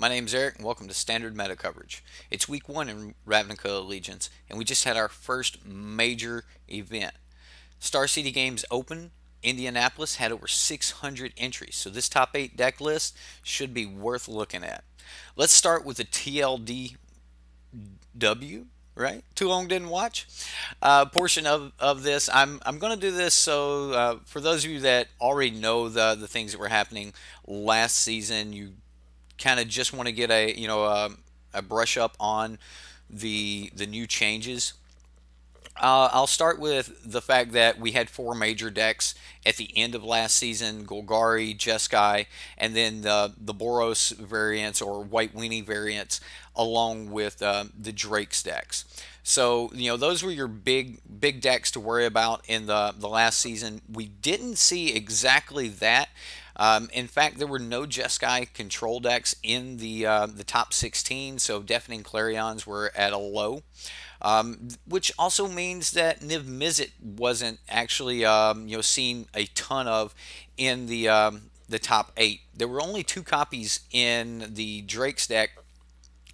My name's Eric, and welcome to Standard Meta Coverage. It's week 1 in Ravnica Allegiance, and we just had our first major event. Star City Games Open Indianapolis had over 600 entries, so this top 8 deck list should be worth looking at. Let's start with the TLDW, right? Too long didn't watch portion of this. I'm going to do this so for those of you that already know the things that were happening last season, you kind of just want to get a brush up on the new changes. I'll start with the fact that we had 4 major decks at the end of last season: Golgari, Jeskai, and then the Boros variants or White Weenie variants, along with the Drakes decks. So those were your big decks to worry about in the last season. We didn't see exactly that. In fact, there were no Jeskai control decks in the top 16, so Deafening Clarions were at a low. Which also means that Niv Mizzet wasn't actually seen a ton of in the top 8. There were only 2 copies in the Drake's deck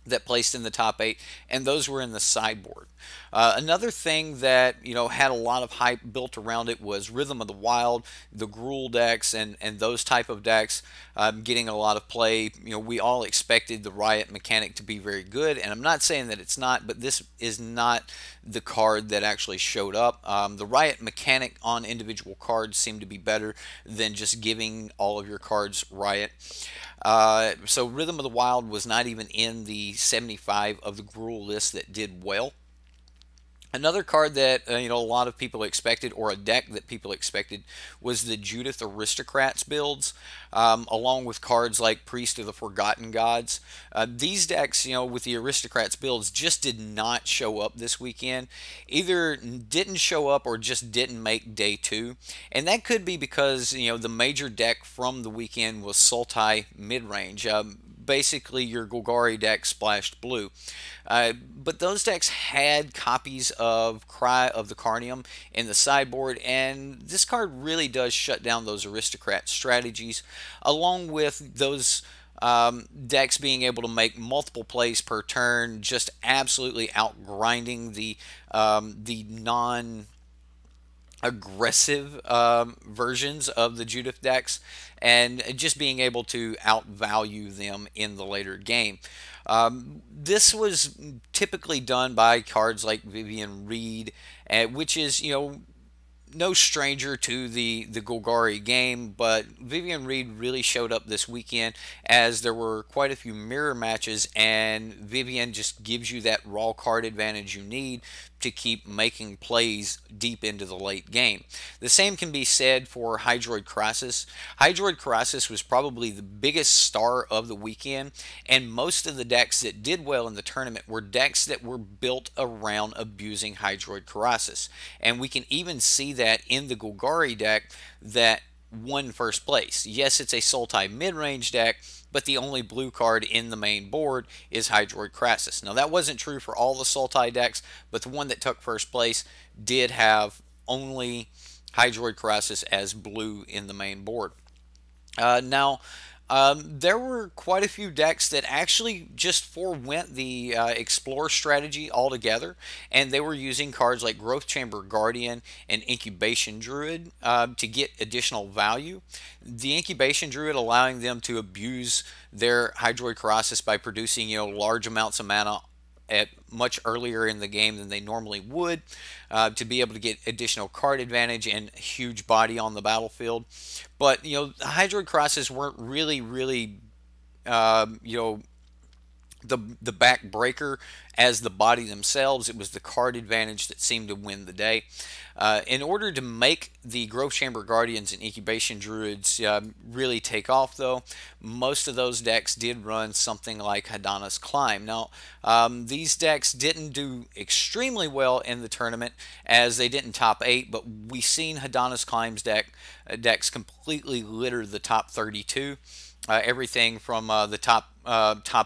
that placed in the top 8, and those were in the sideboard. Another thing that had a lot of hype built around it was Rhythm of the Wild, the Gruul decks, and those type of decks getting a lot of play. We all expected the Riot mechanic to be very good, and I'm not saying that it's not, but this is not the card that actually showed up. The Riot mechanic on individual cards seemed to be better than just giving all of your cards Riot. So Rhythm of the Wild was not even in the 75 of the Gruul list that did well. Another card that a lot of people expected, or a deck that people expected, was the Judith Aristocrats builds, along with cards like Priest of the Forgotten Gods. These decks, with the Aristocrats builds, just did not show up this weekend. Either didn't show up or just didn't make day 2, and that could be because the major deck from the weekend was Sultai Midrange. Basically your Golgari deck splashed blue. But those decks had copies of Cry of the Carnium in the sideboard, and this card really does shut down those Aristocrat strategies, along with those decks being able to make multiple plays per turn, just absolutely outgrinding the non aggressive versions of the Judith decks, and just being able to outvalue them in the later game. This was typically done by cards like Vivian Reed, which is no stranger to the Golgari game, but Vivian Reed really showed up this weekend as there were quite a few mirror matches, and Vivian just gives you that raw card advantage you need to keep making plays deep into the late game. The same can be said for Hydroid Crisis. Hydroid Crisis was probably the biggest star of the weekend, and most of the decks that did well in the tournament were decks that were built around abusing Hydroid Crisis. And we can even see that in the Golgari deck that won first place. Yes, it's a Sultai mid-range deck, but the only blue card in the main board is Hydroid Crisis. Now, that wasn't true for all the Sultai decks, but the one that took first place did have only Hydroid Crisis as blue in the main board. There were quite a few decks that actually just forewent the Explore strategy altogether, and they were using cards like Growth Chamber Guardian and Incubation Druid to get additional value. The Incubation Druid allowing them to abuse their Hydroid Crisis by producing large amounts of mana at much earlier in the game than they normally would, to be able to get additional card advantage and huge body on the battlefield. But the Hydroid Crisis weren't really the backbreaker as the body themselves. It was the card advantage that seemed to win the day. In order to make the Growth Chamber Guardians and Incubation Druids really take off, though, most of those decks did run something like Hadana's Climb. Now, these decks didn't do extremely well in the tournament, as they didn't top 8, but we seen Hadana's Climb's decks completely litter the top 32. Everything from the top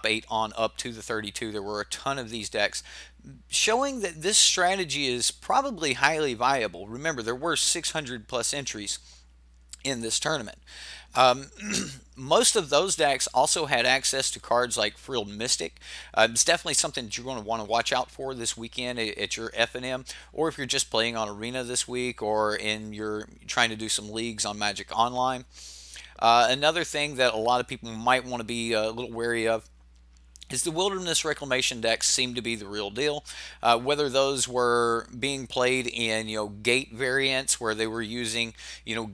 8 on up to the 32. There were a ton of these decks, showing that this strategy is probably highly viable. Remember, there were 600 plus entries in this tournament. Um, Most of those decks also had access to cards like Frilled Mystic. It's definitely something that you're going to want to watch out for this weekend at your FNM, or if you're just playing on Arena this week, or in you're trying to do some leagues on Magic Online. Another thing that a lot of people might want to be a little wary of is the Wilderness Reclamation decks seem to be the real deal. Whether those were being played in gate variants where they were using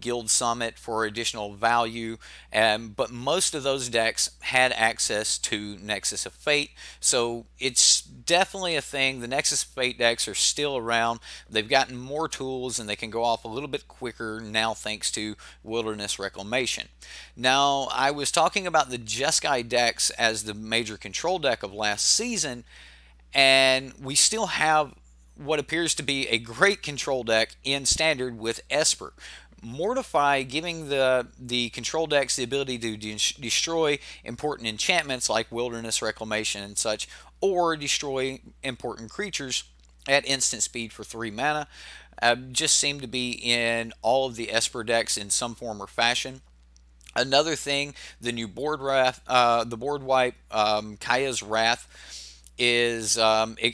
Guild Summit for additional value, but most of those decks had access to Nexus of Fate, so it's definitely a thing. The Nexus of Fate decks are still around. They've gotten more tools and they can go off a little bit quicker now thanks to Wilderness Reclamation. Now, I was talking about the Jeskai decks as the major control deck of last season, and we still have what appears to be a great control deck in Standard with Esper. Mortify giving the control decks the ability to destroy important enchantments like Wilderness Reclamation and such, or destroy important creatures at instant speed for 3 mana. Just seem to be in all of the Esper decks in some form or fashion. Another thing, the new board wrath, the board wipe, Kaya's Wrath is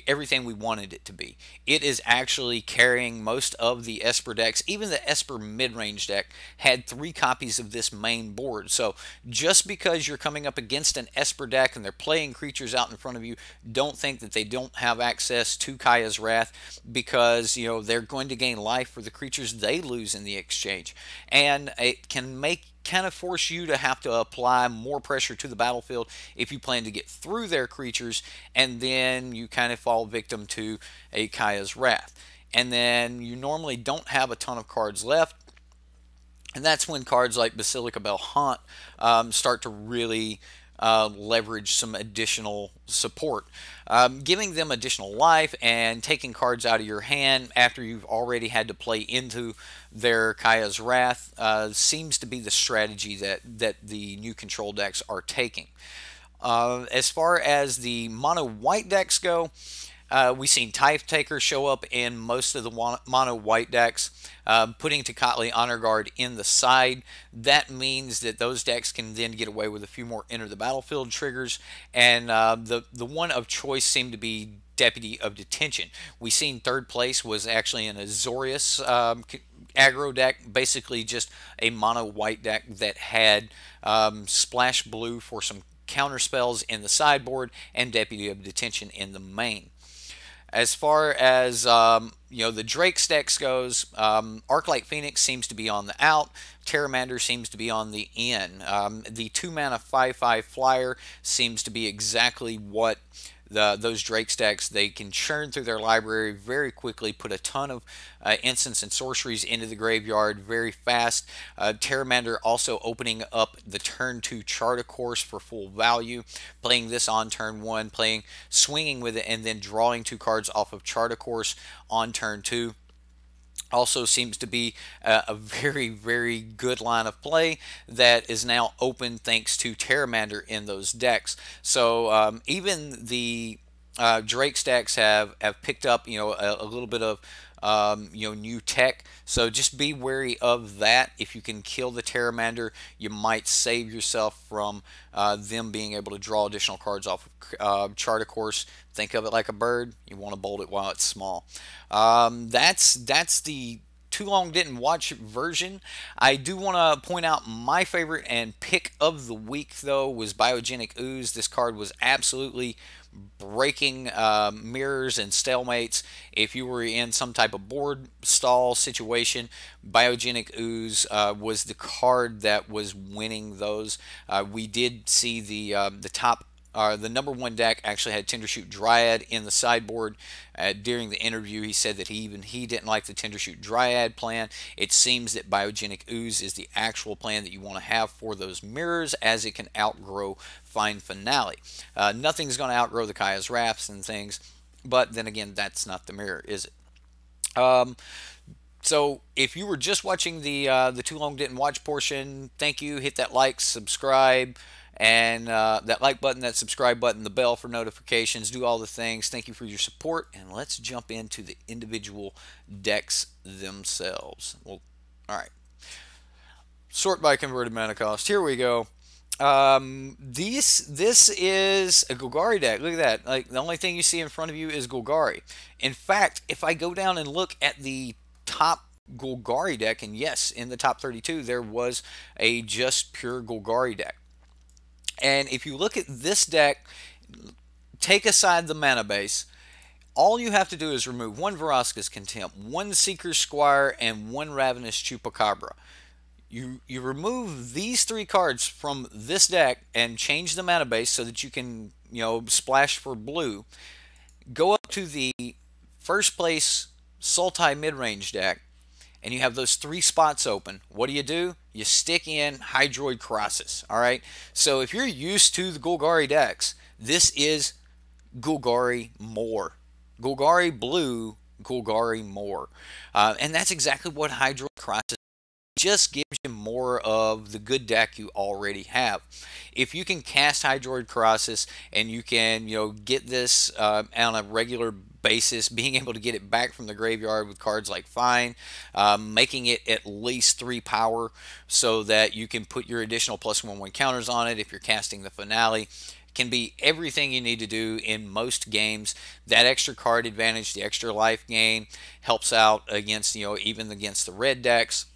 everything we wanted it to be. It is actually carrying most of the Esper decks. Even the Esper mid-range deck had 3 copies of this main board. So just because you're coming up against an Esper deck and they're playing creatures out in front of you, don't think that they don't have access to Kaya's Wrath, because they're going to gain life for the creatures they lose in the exchange, and it can kind of force you to have to apply more pressure to the battlefield if you plan to get through their creatures, and then you kind of fall victim to a Kaya's Wrath. And then you normally don't have a ton of cards left, and that's when cards like Basilica Bell Haunt start to really leverage some additional support. Giving them additional life and taking cards out of your hand after you've already had to play into their Kaya's Wrath seems to be the strategy that the new control decks are taking. As far as the mono white decks go, we've seen Tithe Taker show up in most of the mono white decks, putting Tocatli Honor Guard in the side. That means that those decks can then get away with a few more enter the battlefield triggers, and the one of choice seemed to be Deputy of Detention. We seen third place was actually an Azorius aggro deck, basically just a mono white deck that had Splash Blue for some counter spells in the sideboard and Deputy of Detention in the main. As far as the Drakes decks goes, Arclight Phoenix seems to be on the out. Terramander seems to be on the in. The 2 mana 5/5 flyer seems to be exactly what those Drakes decks, they can churn through their library very quickly, put a ton of instants and sorceries into the graveyard very fast. Terramander also opening up the turn 2 Chart a Course for full value, playing this on turn 1, swinging with it, and then drawing 2 cards off of Chart a Course on turn 2. Also seems to be a very, very good line of play that is now open thanks to Terramander in those decks. So even the Drake stacks have picked up a little bit of new tech. So just be wary of that. If you can kill the Terramander, you might save yourself from them being able to draw additional cards off of Chart a Course. Think of it like a bird. You want to bolt it while it's small. That's the Too Long Didn't Watch version. I do want to point out my favorite and pick of the week, though, was Biogenic Ooze. This card was absolutely breaking mirrors and stalemates. If you were in some type of board stall situation, Biogenic Ooze was the card that was winning those. We did see the top the number 1 deck actually had Tendershoot Dryad in the sideboard. During the interview, he said that he didn't like the Tendershoot Dryad plan. It seems that Biogenic Ooze is the actual plan that you want to have for those mirrors, as it can outgrow Fine Finale. Nothing's going to outgrow the Kaya's Wraths and things, but then again, that's not the mirror, is it? So if you were just watching the Too Long Didn't Watch portion, thank you. Hit that like, subscribe, and that like button, that subscribe button, the bell for notifications. Do all the things. Thank you for your support, and let's jump into the individual decks themselves. Well, all right. Sort by converted mana cost. Here we go. This is a Golgari deck. Look at that. Like, the only thing you see in front of you is Golgari. In fact, if I go down and look at the top Golgari deck, and yes, in the top 32 there was a just pure Golgari deck. And if you look at this deck, take aside the mana base, all you have to do is remove one Vraska's Contempt, one Seeker's Squire, and one Ravenous Chupacabra. You remove these three cards from this deck and change the mana base so that you can, splash for blue. Go up to the first place Sultai Midrange deck, and you have those three spots open. What do? You stick in Hydroid Colossus. Alright? So if you're used to the Golgari decks, this is Golgari more. Golgari blue, Golgari more. And that's exactly what Hydroid Colossus just gives you more of the good deck you already have. If you can cast Hydroid Colossus and you can, get this on a regular basis, being able to get it back from the graveyard with cards like Fine, making it at least 3 power so that you can put your additional +1/+1 counters on it if you're casting the Finale. Can be everything you need to do in most games. That extra card advantage, the extra life gain, helps out against, even against the red decks.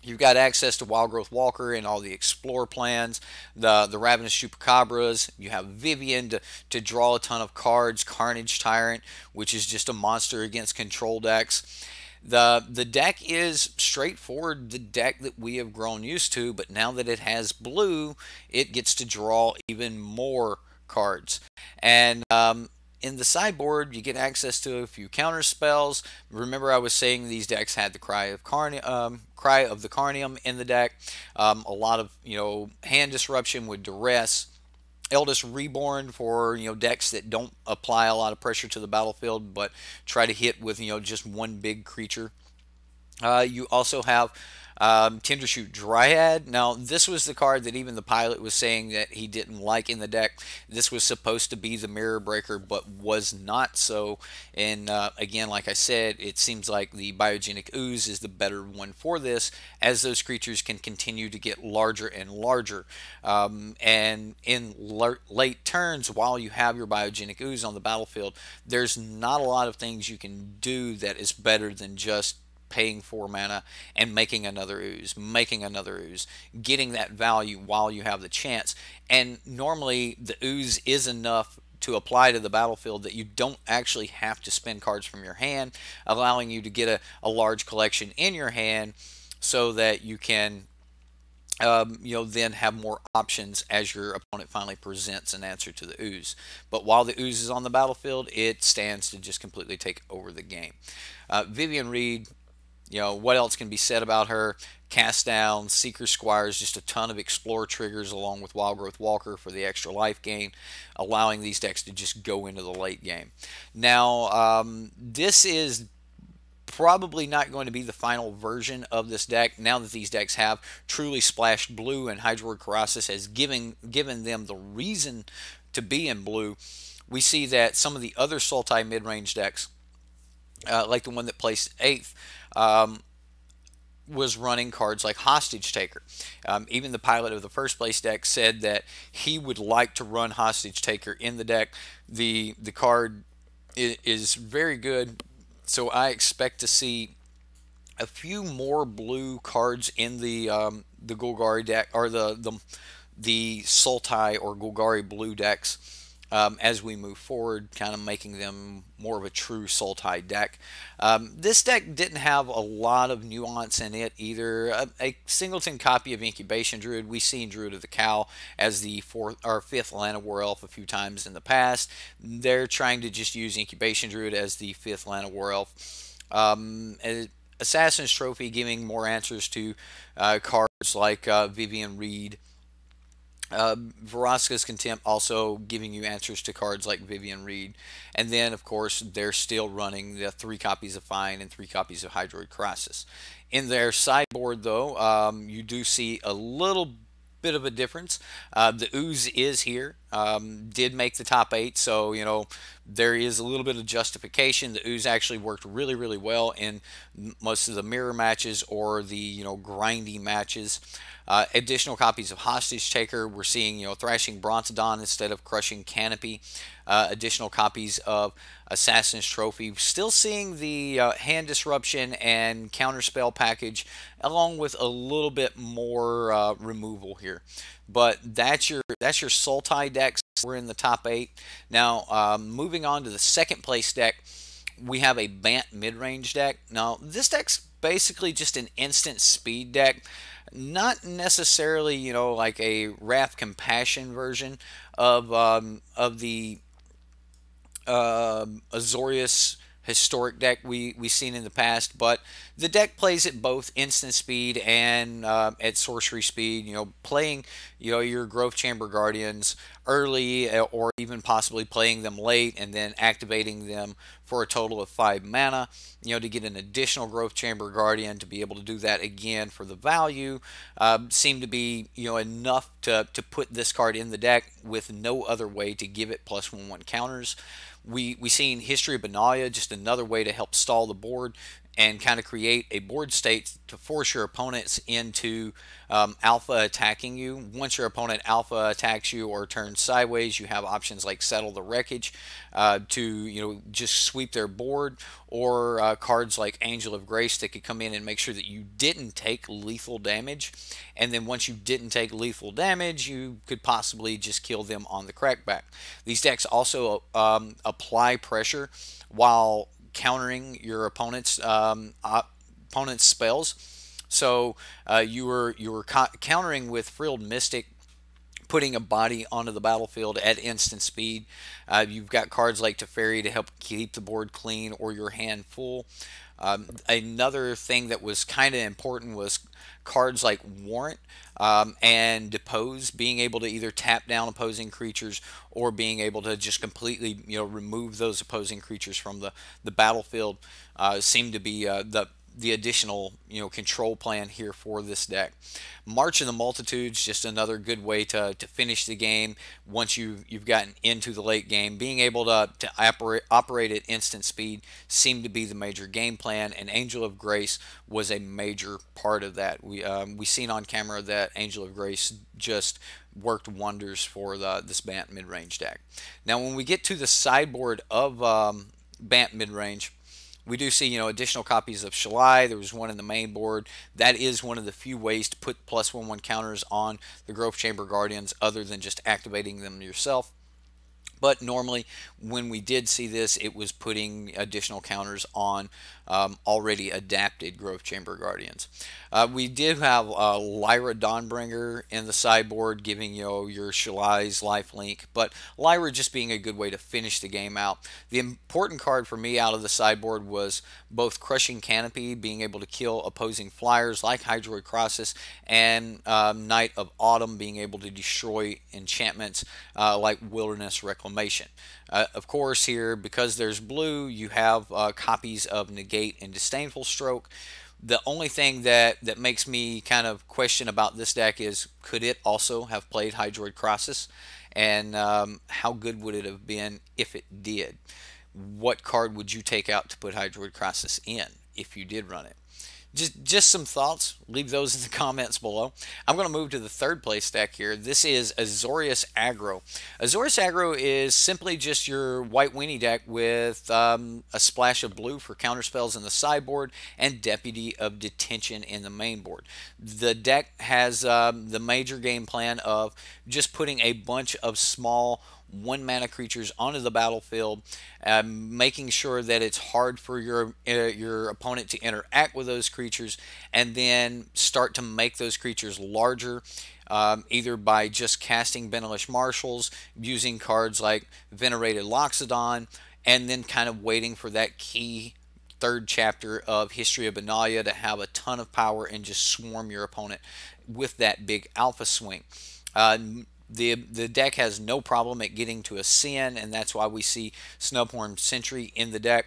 You've got access to Wild Growth Walker and all the Explore plans, the Ravenous Chupacabras. You have Vivian to draw a ton of cards, Carnage Tyrant, which is just a monster against control decks. The deck is straightforward, the deck that we have grown used to, but now that it has blue, it gets to draw even more cards. And in the sideboard, you get access to a few counter spells. Remember, I was saying these decks had the Cry of the Carnium in the deck. A lot of hand disruption with Duress. Eldest Reborn for decks that don't apply a lot of pressure to the battlefield, but try to hit with just one big creature. You also have Tindershoot Dryad. Now, this was the card that even the pilot was saying that he didn't like in the deck. This was supposed to be the Mirror Breaker, but was not so. And again, like I said, it seems like the Biogenic Ooze is the better one for this, as those creatures can continue to get larger and larger. And in late turns, while you have your Biogenic Ooze on the battlefield, there's not a lot of things you can do that is better than just paying 4 mana and making another ooze, getting that value while you have the chance. And normally the ooze is enough to apply to the battlefield that you don't actually have to spend cards from your hand, allowing you to get a large collection in your hand so that you can then have more options as your opponent finally presents an answer to the ooze. But while the ooze is on the battlefield, it stands to just completely take over the game. Vivian Reed, what else can be said about her? Cast down, Seeker Squires, just a ton of Explore triggers along with Wild Growth Walker for the extra life gain, allowing these decks to just go into the late game. Now, this is probably not going to be the final version of this deck. Now that these decks have truly splashed blue and Hydroid Colossus has given them the reason to be in blue, we see that some of the other Sultai mid-range decks, like the one that placed 8th, was running cards like Hostage Taker. Even the pilot of the first place deck said that he would like to run Hostage Taker in the deck. The card is very good, so I expect to see a few more blue cards in the Golgari deck, or the Sultai or Golgari blue decks, as we move forward, kind of making them more of a true Sultai deck. This deck didn't have a lot of nuance in it either. A singleton copy of Incubation Druid. We've seen Druid of the Cow as the 4th or 5th Llanowar Elf a few times in the past. They're trying to just use Incubation Druid as the 5th Llanowar Elf. Assassin's Trophy giving more answers to cards like Vivian Reed. Vraska's Contempt also giving you answers to cards like Vivian Reed. And then, of course, they're still running the 3 copies of Fine and 3 copies of Hydroid Colossus. In their sideboard, though, you do see a little bit of a difference. The Ooze is here, did make the top 8, so there is a little bit of justification. The Ooze actually worked really, really well in most of the mirror matches or the grindy matches. Additional copies of Hostage Taker. We're seeing Thrashing Brontodon instead of Crushing Canopy. Additional copies of Assassin's Trophy. Still seeing the Hand Disruption and Counterspell package, along with a little bit more removal here. But that's your Sultai decks. We're in the top 8. Now, moving on to the second place deck, we have a Bant Midrange deck. Now, this deck's basically just an instant speed deck. Not necessarily, like a Wrath Compassion version of the Azorius historic deck we've seen in the past, but the deck plays at both instant speed and at sorcery speed. Playing your Growth Chamber Guardians early, or even possibly playing them late and then activating them for a total of 5 mana. To get an additional Growth Chamber Guardian, to be able to do that again for the value, seemed to be enough to put this card in the deck with no other way to give it +1/1 counters. We seen History of Benalia, just another way to help stall the board and kind of create a board state to force your opponents into alpha attacking you. Once your opponent alpha attacks you or turns sideways, you have options like Settle the Wreckage to just sweep their board, or cards like Angel of Grace that could come in and make sure that you didn't take lethal damage. And then once you didn't take lethal damage, you could possibly just kill them on the crackback. These decks also apply pressure while countering your opponent's spells. So you were countering with Frilled Mystic, putting a body onto the battlefield at instant speed. You've got cards like Teferi to help keep the board clean or your hand full. Another thing that was kind of important was cards like Warrant and Depose, being able to either tap down opposing creatures or being able to just completely remove those opposing creatures from the battlefield seemed to be the additional control plan here for this deck. March of the Multitudes, just another good way to finish the game once you've gotten into the late game. Being able to operate at instant speed seemed to be the major game plan, and Angel of Grace was a major part of that. We seen on camera that Angel of Grace just worked wonders for this Bant mid-range deck. Now when we get to the sideboard of Bant mid-range, we do see, additional copies of Shalai. There was one in the main board. That is one of the few ways to put +1/1 counters on the Growth Chamber Guardians other than just activating them yourself. But normally, when we did see this, it was putting additional counters on already adapted Growth Chamber Guardians. We did have Lyra Dawnbringer in the sideboard, giving your Shalai's lifelink, but Lyra just being a good way to finish the game out. The important card for me out of the sideboard was both Crushing Canopy, being able to kill opposing flyers like Hydroid Crossus, and Night of Autumn, being able to destroy enchantments like Wilderness Reclamation. Of course, here, because there's blue, you have copies of Negate and Disdainful Stroke. The only thing that makes me kind of question about this deck is, could it also have played Hydroid Crossus? And how good would it have been if it did? What card would you take out to put Hydroid Crossus in if you did run it? Just some thoughts. Leave those in the comments below. I'm going to move to the third place deck here. This is Azorius Aggro. Azorius Aggro is simply just your white weenie deck with a splash of blue for counterspells in the sideboard and Deputy of Detention in the main board. The deck has the major game plan of just putting a bunch of small 1-mana creatures onto the battlefield, making sure that it's hard for your opponent to interact with those creatures, and then start to make those creatures larger, either by just casting Benalish Marshals, using cards like Venerated Loxodon, and then kind of waiting for that key third chapter of History of Benalia to have a ton of power and just swarm your opponent with that big alpha swing. The deck has no problem at getting to a Sin, and that's why we see Snubhorn Sentry in the deck.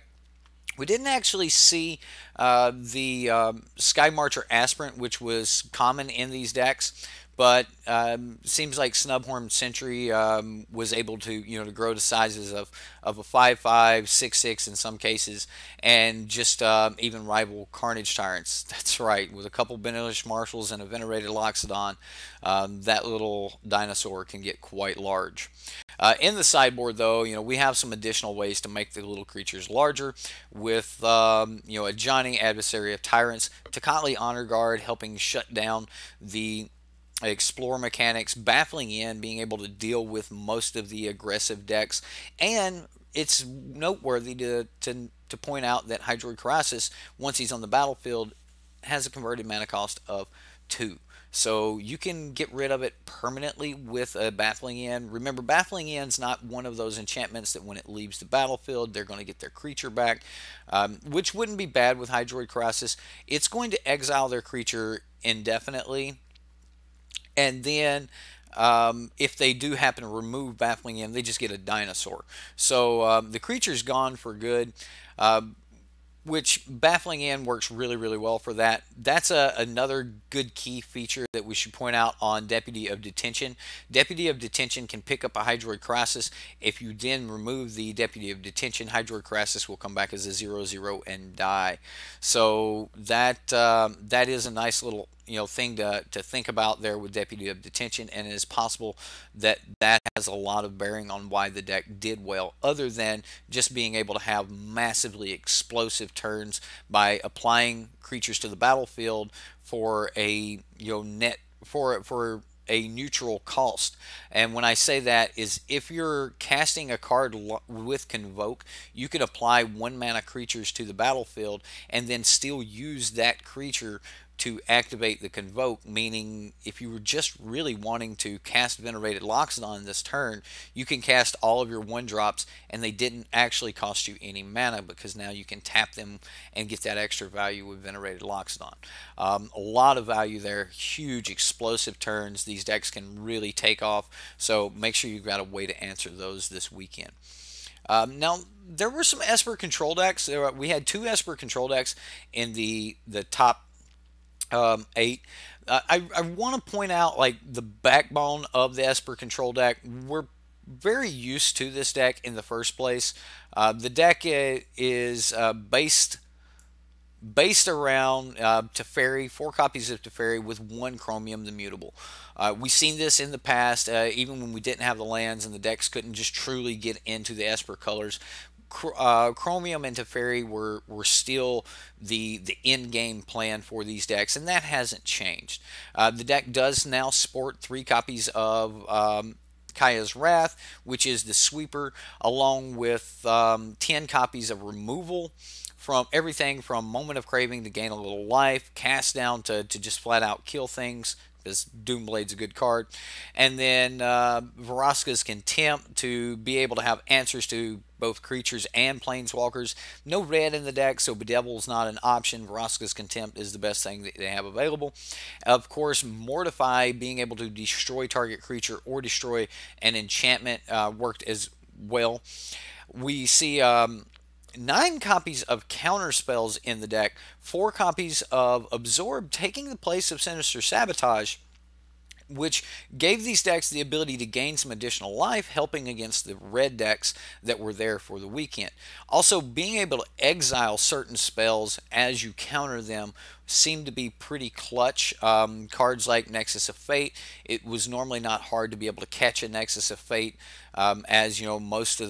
We didn't actually see the Sky Marcher Aspirant, which was common in these decks, but seems like Snubhorn Sentry was able to to grow to sizes of a 5/5, 6/6 in some cases, and just even rival Carnage Tyrants. That's right, with a couple Benelish Marshals and a Venerated Loxodon, that little dinosaur can get quite large. In the sideboard, though, we have some additional ways to make the little creatures larger with, a Johnny Adversary of Tyrants, Tocatli Honor Guard helping shut down the explore mechanics, baffling in, being able to deal with most of the aggressive decks, and it's noteworthy to point out that Hydroid Karasis, once he's on the battlefield, has a converted mana cost of 2. So you can get rid of it permanently with a Baffling In. Remember, Baffling In's not one of those enchantments that when it leaves the battlefield, they're going to get their creature back, which wouldn't be bad with Hydroid Karasis. It's going to exile their creature indefinitely, and then if they do happen to remove Baffling In, they just get a dinosaur. So the creature's gone for good. Which Baffling In works really, really well for that. That's another good key feature that we should point out on Deputy of Detention. Deputy of Detention can pick up a Hydroid Karasis. If you then remove the Deputy of Detention, Hydroid Karasis will come back as a 0/0 and die. So that is a nice little thing to think about there with Deputy of Detention, and it is possible that that has a lot of bearing on why the deck did well, other than just being able to have massively explosive turns by applying creatures to the battlefield for a net for a neutral cost. And when I say that is, if you're casting a card with Convoke, you can apply 1-mana creatures to the battlefield and then still use that creature to activate the Convoke, meaning if you were just really wanting to cast Venerated Loxodon this turn, you can cast all of your 1-drops and they didn't actually cost you any mana, because now you can tap them and get that extra value with Venerated Loxodon. A lot of value there, huge explosive turns. These decks can really take off, so make sure you've got a way to answer those this weekend. Now, there were some Esper control decks. We had 2 Esper control decks in the top 8. I want to point out, like, the backbone of the Esper control deck. We're very used to this deck in the first place. The deck is based around Teferi, 4 copies of Teferi with 1 Chromium the Mutable. We've seen this in the past, even when we didn't have the lands and the decks couldn't just truly get into the Esper colors. Chromium and Teferi were still the in-game plan for these decks, and that hasn't changed. The deck does now sport 3 copies of Kaya's Wrath, which is the sweeper, along with 10 copies of removal, from everything from Moment of Craving to gain a little life, cast down to just flat out kill things, because Doomblade's a good card, and then Vraska's Contempt to be able to have answers to both creatures and planeswalkers. No red in the deck, so Bedevil's not an option. Vraska's Contempt is the best thing that they have available. Of course, Mortify, being able to destroy target creature or destroy an enchantment, worked as well. We see 9 copies of counter spells in the deck, 4 copies of Absorb taking the place of Sinister Sabotage, which gave these decks the ability to gain some additional life, helping against the red decks that were there for the weekend. Also, being able to exile certain spells as you counter them seemed to be pretty clutch. Cards like Nexus of Fate, it was normally not hard to be able to catch a Nexus of Fate, as most of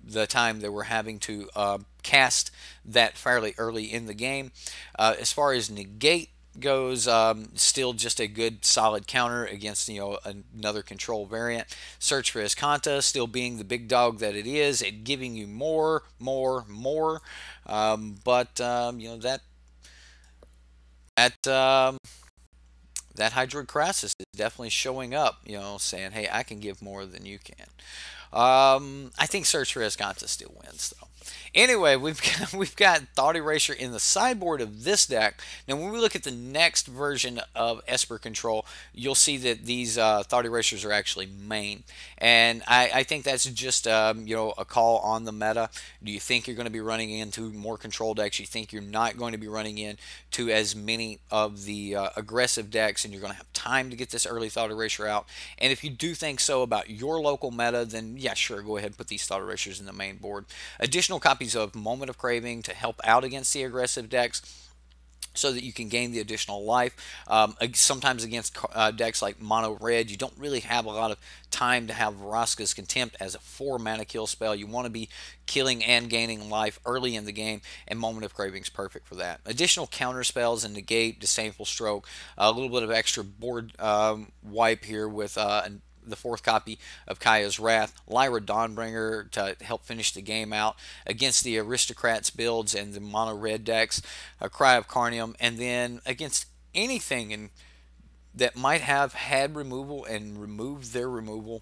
the time they were having to cast that fairly early in the game. As far as Negate goes, still just a good solid counter against another control variant. Search for Escanta, still being the big dog that it is, and giving you more. But that Hydroid Karasis is definitely showing up, saying, hey, I can give more than you can. I think Search for Escanta still wins, though. Anyway, we've got Thought Erasure in the sideboard of this deck. Now, when we look at the next version of Esper Control, you'll see that these Thought Erasures are actually main, and I think that's just a call on the meta. Do you think you're going to be running into more control decks? You think you're not going to be running into as many of the aggressive decks, and you're going to have time to get this early Thought Erasure out? And if you do think so about your local meta, then yeah, sure, go ahead and put these Thought Erasures in the main board. Additional copies of Moment of Craving to help out against the aggressive decks, so that you can gain the additional life. Sometimes against decks like Mono Red, you don't really have a lot of time to have Vraska's Contempt as a 4 mana kill spell. You want to be killing and gaining life early in the game, and Moment of Craving is perfect for that. Additional counter spells and Negate, Disdainful Stroke, a little bit of extra board wipe here with the 4th copy of Kaya's Wrath, Lyra Dawnbringer to help finish the game out against the Aristocrats builds and the Mono Red decks, a Cry of Carnium, and then against anything that might have had removal and removed their removal.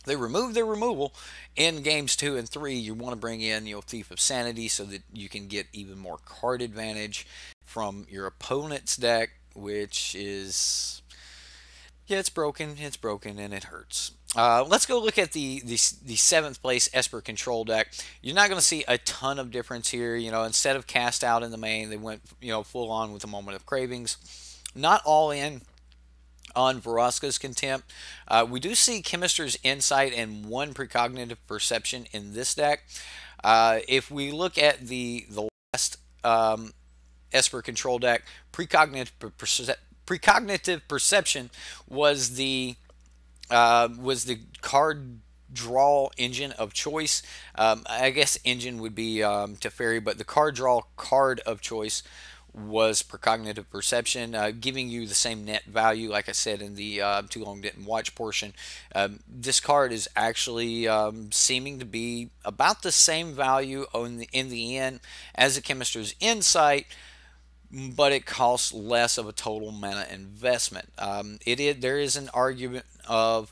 They removed their removal in games 2 and 3. You want to bring in Thief of Sanity so that you can get even more card advantage from your opponent's deck, which is... yeah, it's broken, and it hurts. Let's go look at the 7th place Esper Control deck. You're not going to see a ton of difference here. Instead of Cast Out in the main, they went full on with a Moment of Cravings. Not all in on Vraska's Contempt. We do see Chemist's Insight and 1 Precognitive Perception in this deck. If we look at the last Esper Control deck, Precognitive Perception was the card draw engine of choice. I guess engine would be Teferi, but the card draw card of choice was Precognitive Perception, giving you the same net value, like I said in the Too Long Didn't Watch portion. This card is actually seeming to be about the same value in the end as a Chemist's Insight, but it costs less of a total mana investment. There is an argument of,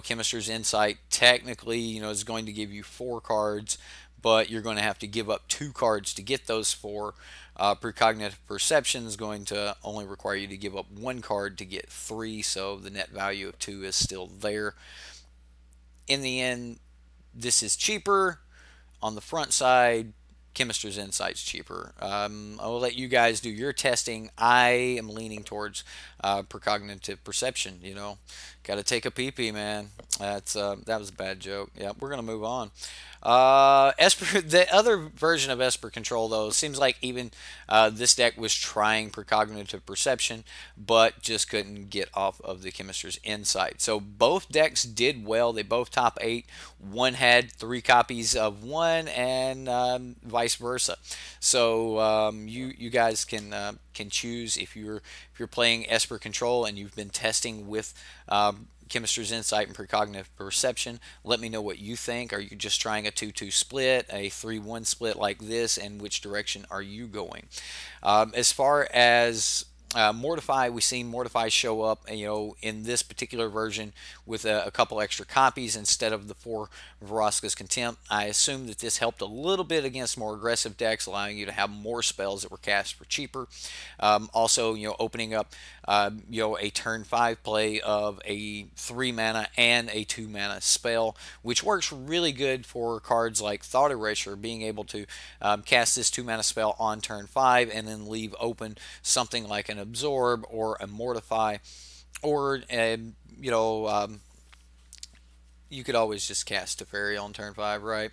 Chemist's Insight technically, is going to give you 4 cards, but you're going to have to give up 2 cards to get those 4. Precognitive Perception is going to only require you to give up 1 card to get 3, so the net value of 2 is still there. In the end, this is cheaper. On the front side, Chemist's Insight's cheaper. I'll let you guys do your testing. I am leaning towards Precognitive Perception. Got to take a pee-pee, man. That was a bad joke. Yeah, we're gonna move on. Esper, the other version of Esper Control, though, seems like even this deck was trying Precognitive Perception, but just couldn't get off of the Chemist's Insight. So both decks did well. They both top 8. One had 3 copies of one, and vice versa. So you guys can choose if you're playing Esper Control and you've been testing with Chemist's Insight and Precognitive Perception. Let me know what you think. Are you just trying a 2-2 split, a 3-1 split like this, and which direction are you going? As far as Mortify, we've seen Mortify show up, in this particular version with a couple extra copies instead of the 4 Vraska's Contempt. I assume that this helped a little bit against more aggressive decks, allowing you to have more spells that were cast for cheaper. Also, opening up, a turn 5 play of a 3 mana and a 2 mana spell, which works really good for cards like Thought Erasure, being able to cast this 2 mana spell on turn 5 and then leave open something like an Absorb or a Mortify, or you could always just cast Teferi on turn 5, right?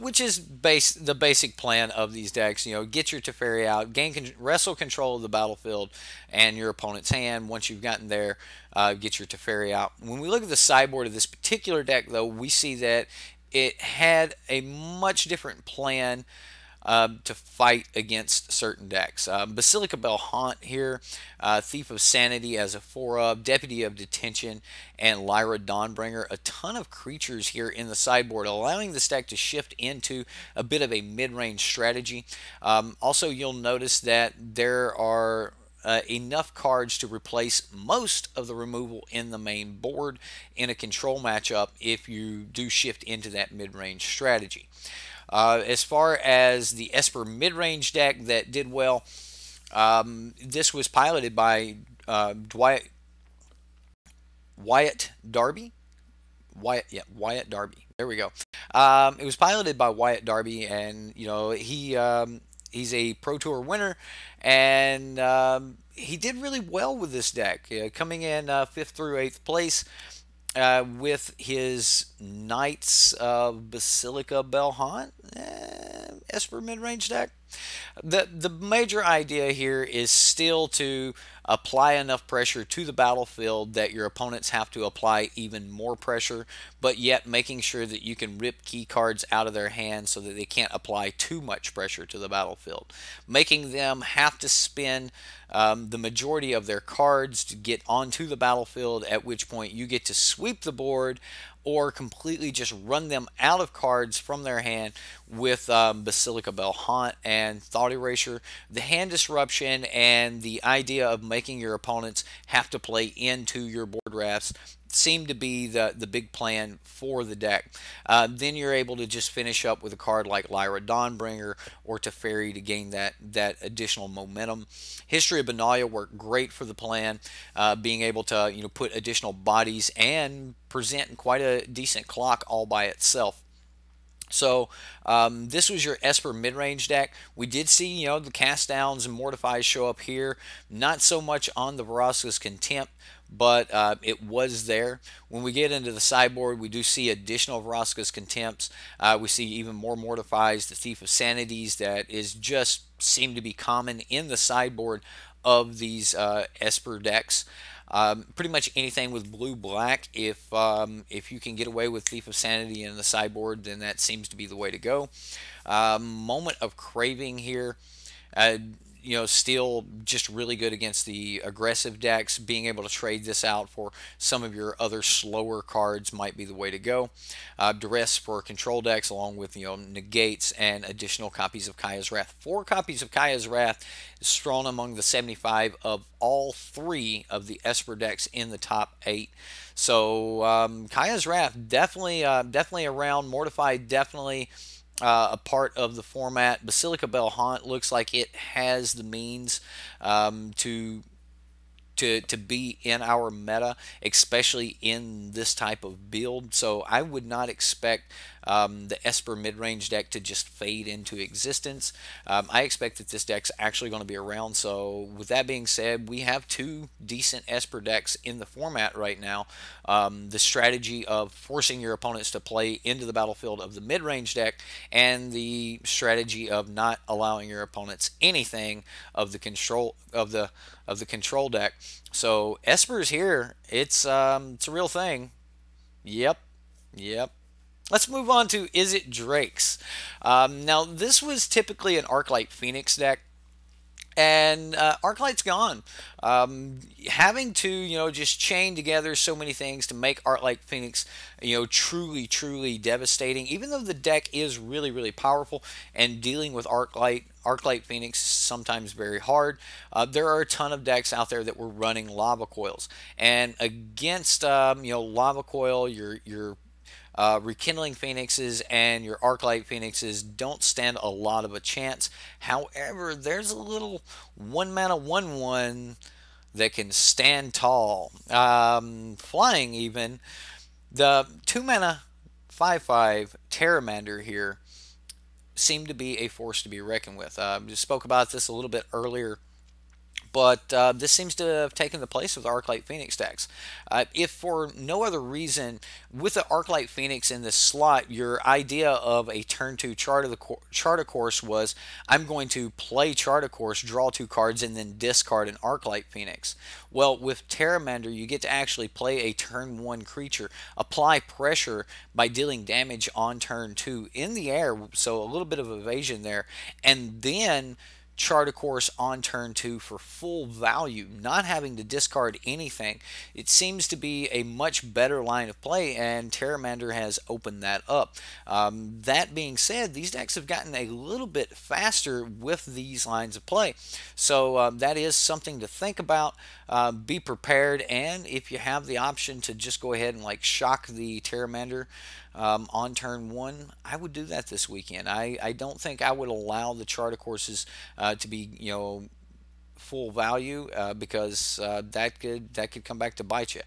Which is the basic plan of these decks. Get your Teferi out, wrestle control of the battlefield and your opponent's hand. Once you've gotten there, get your Teferi out. When we look at the sideboard of this particular deck, though, we see that it had a much different plan to fight against certain decks. Basilica Bell Haunt here, Thief of Sanity as a 4-of, Deputy of Detention, and Lyra Dawnbringer. A ton of creatures here in the sideboard, allowing this deck to shift into a bit of a mid-range strategy. Also, you'll notice that there are enough cards to replace most of the removal in the main board in a control matchup if you do shift into that mid-range strategy. As far as the Esper mid-range deck that did well, this was piloted by Wyatt Darby. Wyatt Darby. There we go. It was piloted by Wyatt Darby, and he's a Pro Tour winner, and he did really well with this deck, coming in 5th through 8th place. With his Knights of Basilica Belhant Esper mid-range deck. The major idea here is still to apply enough pressure to the battlefield that your opponents have to apply even more pressure, but yet making sure that you can rip key cards out of their hands so that they can't apply too much pressure to the battlefield. Making them have to spend the majority of their cards to get onto the battlefield, at which point you get to sweep the board or completely just run them out of cards from their hand with Basilica Belhant and Thought Erasure. The hand disruption and the idea of making your opponents have to play into your board drafts seem to be the big plan for the deck. Then you're able to just finish up with a card like Lyra Dawnbringer or Teferi to gain that additional momentum. History of Benalia worked great for the plan, being able to put additional bodies and present quite a decent clock all by itself. So this was your Esper mid-range deck. We did see the cast downs and mortifies show up here, not so much on the Vraska's Contempt, but it was there. When we get into the sideboard, we do see additional Vraska's Contempts. We see even more Mortifies, the Thief of Sanities that is just seem to be common in the sideboard of these Esper decks. Pretty much anything with blue-black, if you can get away with Thief of Sanity in the sideboard, then that seems to be the way to go. Moment of Craving here. Still just really good against the aggressive decks. Being able to trade this out for some of your other slower cards might be the way to go. Duress for control decks, along with negates and additional copies of Kaya's Wrath. 4 copies of Kaya's Wrath is thrown among the 75 of all 3 of the Esper decks in the top 8. So Kaya's Wrath definitely around. Mortify definitely a part of the format. Basilica Belhant looks like it has the means to be in our meta, especially in this type of build. So I would not expect the Esper mid-range deck to just fade into existence. I expect that this deck's actually going to be around. So with that being said, we have 2 decent Esper decks in the format right now. The strategy of forcing your opponents to play into the battlefield of the mid-range deck, and the strategy of not allowing your opponents anything of the control control deck. So Esper's here. It's a real thing. Yep. Let's move on to Izzet Drakes. Now, this was typically an Arclight Phoenix deck, and Arclight's gone. Having to, just chain together so many things to make Arclight Phoenix, truly devastating. Even though the deck is really powerful, and dealing with Arclight Phoenix is sometimes very hard. There are a ton of decks out there that were running Lava Coils, and against Lava Coil, your Rekindling Phoenixes and your Arclight Phoenixes don't stand a lot of a chance. However, there's a little 1-mana 1/1 that can stand tall. Flying even. The 2-mana 5/5 Terramander here seemed to be a force to be reckoned with. We spoke about this a little bit earlier, but this seems to have taken the place of the Arclight Phoenix decks. If for no other reason, with the Arclight Phoenix in this slot, your idea of a turn 2 Chart of Course was, I'm going to play Chart of Course, draw 2 cards, and then discard an Arclight Phoenix. Well, with Terramander, you get to actually play a turn 1 creature, apply pressure by dealing damage on turn 2 in the air, so a little bit of evasion there, and then chart a course on turn 2 for full value, not having to discard anything. It seems to be a much better line of play, and Pteramander has opened that up. That being said, these decks have gotten a little bit faster with these lines of play, so that is something to think about. Be prepared, and if you have the option to just go ahead and like shock the Pteramander on turn 1, I would do that this weekend. I don't think I would allow the charter courses to be, full value, because that could come back to bite you.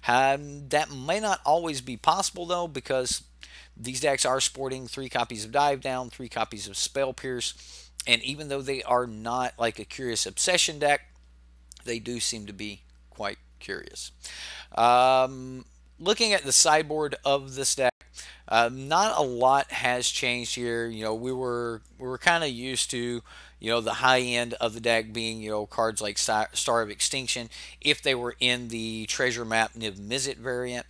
That may not always be possible though, because these decks are sporting 3 copies of Dive Down, 3 copies of Spell Pierce, and even though they are not like a Curious Obsession deck, they do seem to be quite curious. Looking at the sideboard of this deck, not a lot has changed here. We were kind of used to, the high end of the deck being, cards like Star of Extinction, if they were in the Treasure Map Niv Mizzet variant.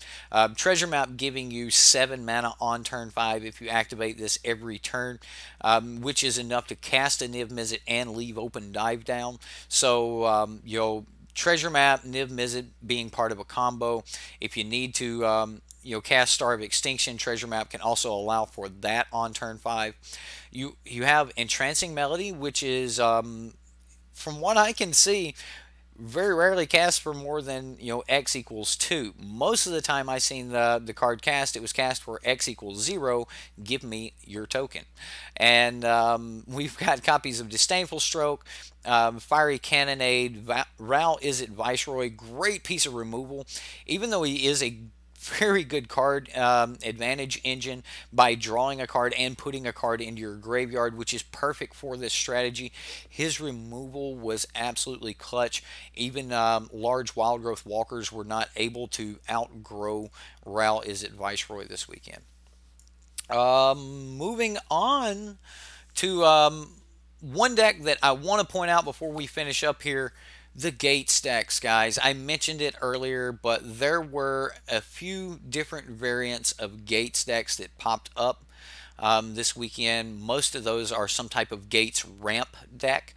Treasure Map giving you 7 mana on turn 5 if you activate this every turn, which is enough to cast a Niv Mizzet and leave open Dive Down. So, Treasure Map, Niv Mizzet being part of a combo. If you need to, cast Star of Extinction, Treasure Map can also allow for that on turn 5. You have Entrancing Melody, which is, from what I can see, very rarely cast for more than X equals 2. Most of the time I seen the card cast, it was cast for X equals 0. Give me your token. And we've got copies of Disdainful Stroke, Fiery Cannonade, Ral Izzet Viceroy. Great piece of removal, even though he is a very good card advantage engine by drawing a card and putting a card into your graveyard, which is perfect for this strategy. His removal was absolutely clutch. Even large wild growth walkers were not able to outgrow Ral Izzet Viceroy this weekend. Moving on to one deck that I want to point out before we finish up here. The Gates decks, guys. I mentioned it earlier, but there were a few different variants of Gates decks that popped up this weekend. Most of those are some type of Gates ramp deck.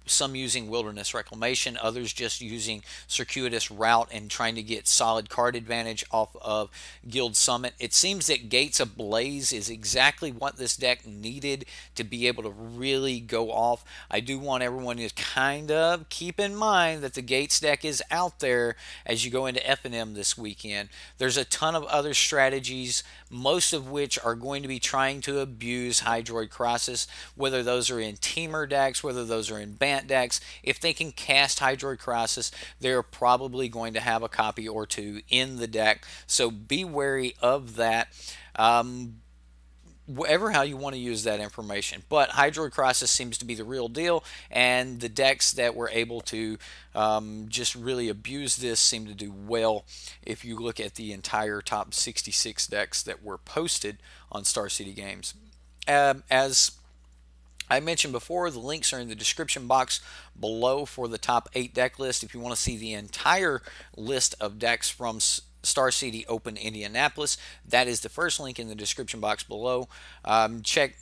Some using Wilderness Reclamation, others just using Circuitous Route and trying to get solid card advantage off of Guild Summit. It seems that Gates Ablaze is exactly what this deck needed to be able to really go off. I do want everyone to kind of keep in mind that the Gates deck is out there as you go into F&M this weekend. There's a ton of other strategies, most of which are going to be trying to abuse Hydroid Crosses, whether those are in Teamer decks, whether those are in Bant decks. If they can cast Hydroid Crosses, they're probably going to have a copy or 2 in the deck, so be wary of that. Whatever how you want to use that information, but Hydroid Crosses seems to be the real deal, and the decks that were able to just really abuse this seem to do well. If you look at the entire top 66 decks that were posted on Star City Games, as I mentioned before, the links are in the description box below for the top 8 deck list. If you want to see the entire list of decks from Star City Open Indianapolis, that is the first link in the description box below. Check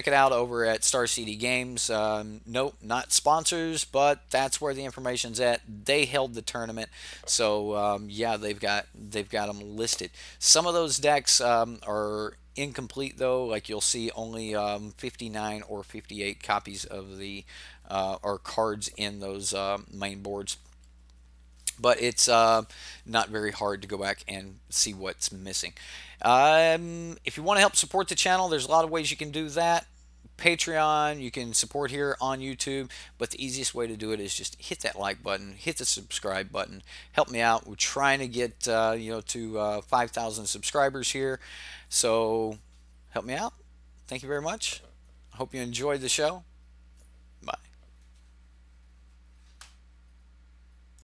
it out over at Star City Games. Nope, not sponsors, but that's where the information's at. They held the tournament, so yeah, they've got them listed. Some of those decks are incomplete though, like you'll see only 59 or 58 copies of the or cards in those main boards. But it's not very hard to go back and see what's missing. If you want to help support the channel, there's a lot of ways you can do that. Patreon, you can support here on YouTube, but the easiest way to do it is just hit that like button, hit the subscribe button, help me out. We're trying to get to 5,000 subscribers here, so help me out. Thank you very much. I hope you enjoyed the show.